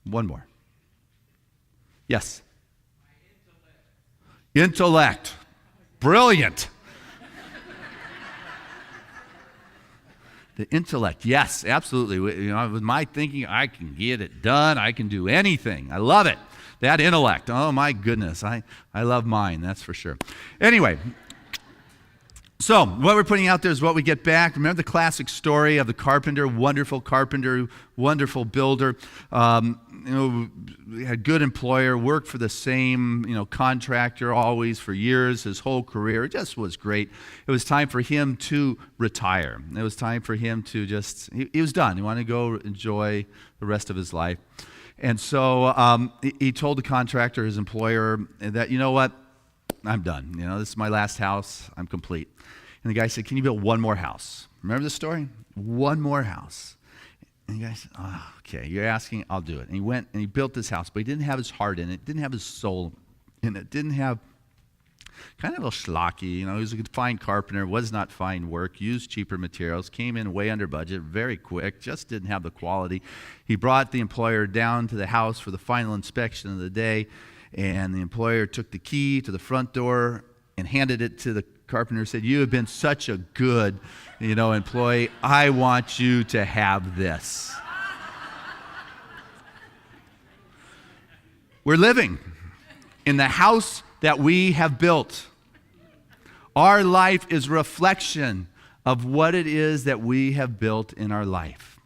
One more. Yes. Intellect. Brilliant. The intellect. Yes, absolutely. With my thinking, I can get it done. I can do anything. I love it. That intellect. Oh, my goodness. I love mine, that's for sure. Anyway, so what we're putting out there is what we get back. Remember the classic story of the carpenter, wonderful builder. Had a good employer, worked for the same, contractor always for years, his whole career. It just was great. It was time for him to retire. It was time for him to he was done. He wanted to go enjoy the rest of his life. And so he told the contractor, his employer, that, you know what, I'm done. This is my last house. I'm complete. And the guy said, can you build one more house? Remember the story? One more house. And the guy said, oh, okay, you're asking, I'll do it. And he went and he built this house, but he didn't have his heart in it, didn't have his soul in it, didn't have, kind of a schlocky, he was a fine carpenter, was not fine work, used cheaper materials, came in way under budget, very quick, just didn't have the quality. He brought the employer down to the house for the final inspection of the day, and the employer took the key to the front door and handed it to the carpenter, said, you have been such a good, employee. I want you to have this. We're living in the house that we have built. Our life is a reflection of what it is that we have built in our life.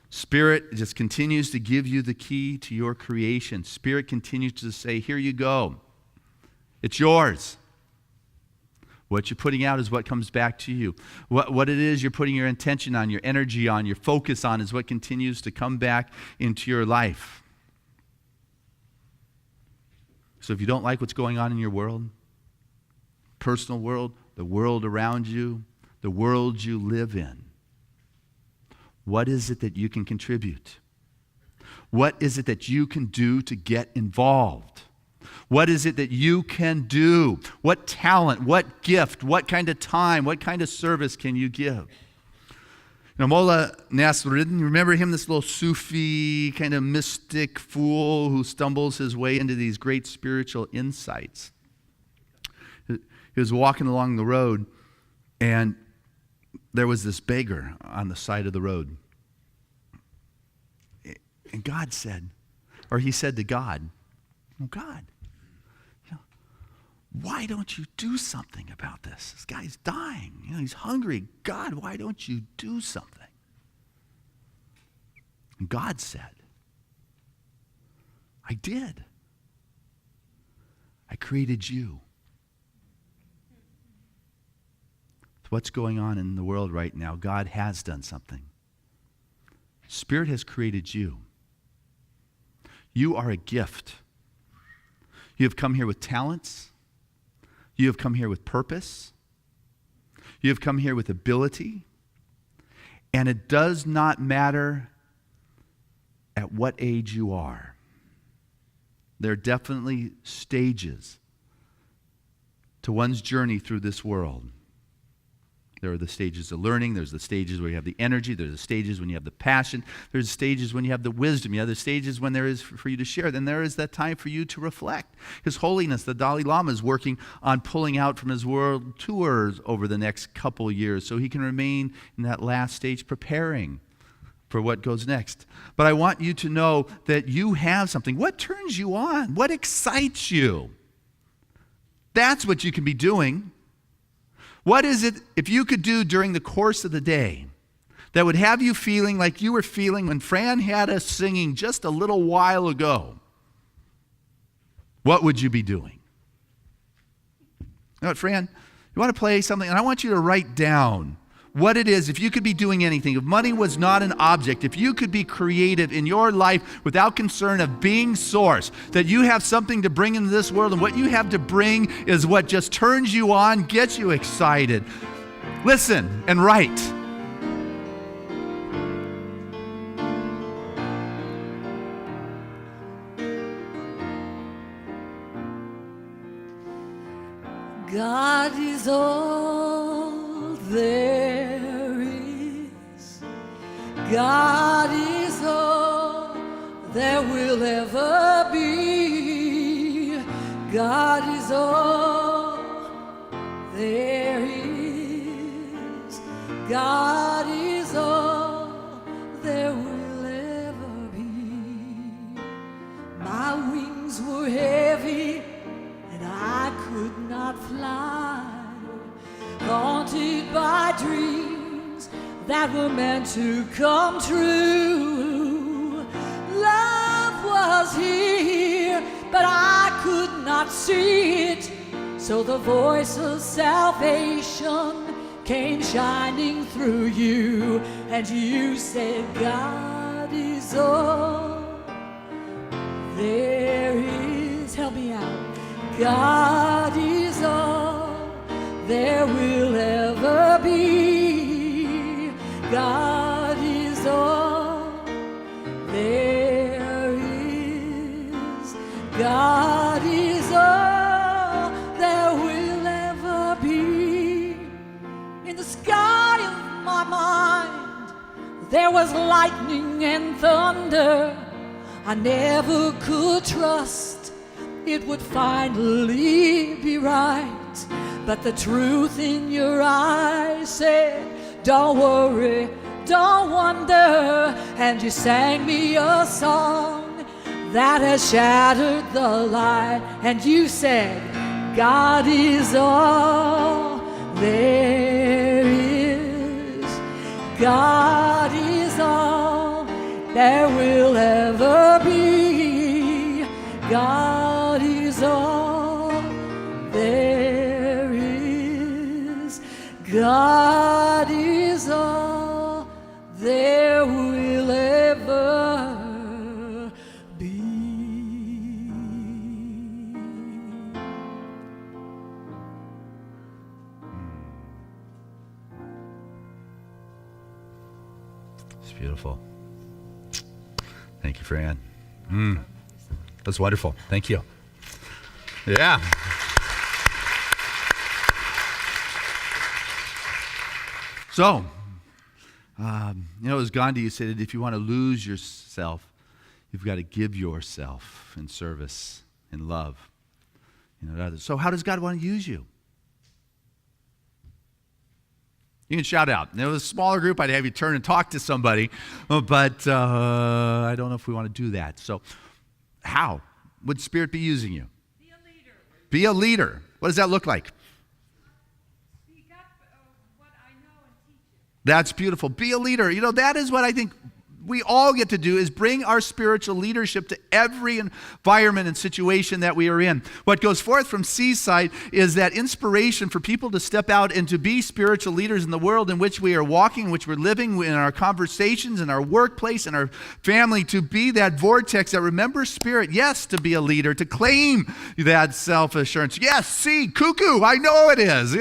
Spirit just continues to give you the key to your creation. Spirit continues to say, here you go. It's yours. What you're putting out is what comes back to you. What it is you're putting your intention on, your energy on, your focus on is what continues to come back into your life. So if you don't like what's going on in your world, personal world, the world around you, the world you live in, what is it that you can contribute? What is it that you can do to get involved? What is it that you can do? What talent, what gift, what kind of time, what kind of service can you give? Mullah Nasruddin, remember him, this little Sufi kind of mystic fool who stumbles his way into these great spiritual insights. He was walking along the road, and there was this beggar on the side of the road. And God said, or he said to God, oh God, why don't you do something about this? This guy's dying. He's hungry. God, why don't you do something? And God said, I did. I created you. What's going on in the world right now? God has done something. Spirit has created you. You are a gift. You have come here with talents. You have come here with purpose. You have come here with ability. And it does not matter at what age you are. There are definitely stages to one's journey through this world. There are the stages of learning. There's the stages where you have the energy. There's the stages when you have the passion. There's the stages when you have the wisdom. You have the stages when there is for you to share. Then there is that time for you to reflect. His Holiness, the Dalai Lama, is working on pulling out from his world tours over the next couple years so he can remain in that last stage preparing for what goes next. But I want you to know that you have something. What turns you on? What excites you? That's what you can be doing. What is it, if you could do during the course of the day, that would have you feeling like you were feeling when Fran had us singing just a little while ago? What would you be doing? You know what, Fran? You want to play something? And I want you to write down what it is, if you could be doing anything, if money was not an object, if you could be creative in your life without concern of being source, that you have something to bring into this world, and what you have to bring is what just turns you on, gets you excited. Listen and write. God is all there is. God is all there will ever be. God is all there is. God is all there will ever be. My wings were heavy and I could not fly, haunted by dreams that were meant to come true. Love was here, but I could not see it. So the voice of salvation came shining through you, and you said, God is all there is. Help me out. God is all there will ever be. God is all there is. God is all there will ever be. In the sky of my mind, there was lightning and thunder. I never could trust it would finally be right. But the truth in your eyes said, don't worry, don't wonder. And you sang me a song that has shattered the light. And you said, God is all there is. God is all there will ever be. God is all there is. God is all there will ever be. It's beautiful. Thank you, Fran. That's wonderful. Thank you. Yeah. So, it was Gandhi who said that if you want to lose yourself, you've got to give yourself in service, in love, to others. So how does God want to use you? You can shout out. If it was a smaller group, I'd have you turn and talk to somebody, but I don't know if we want to do that. So how would Spirit be using you? Be a leader. Be a leader. What does that look like? Speak up what I know and teach it. That's beautiful. Be a leader. That is what I think we all get to do, is bring our spiritual leadership to every environment and situation that we are in. What goes forth from Seaside is that inspiration for people to step out and to be spiritual leaders in the world in which we are walking, in which we're living, in our conversations, in our workplace, in our family, to be that vortex that remembers Spirit. Yes, to be a leader, to claim that self-assurance. Yes, see, cuckoo, I know it is,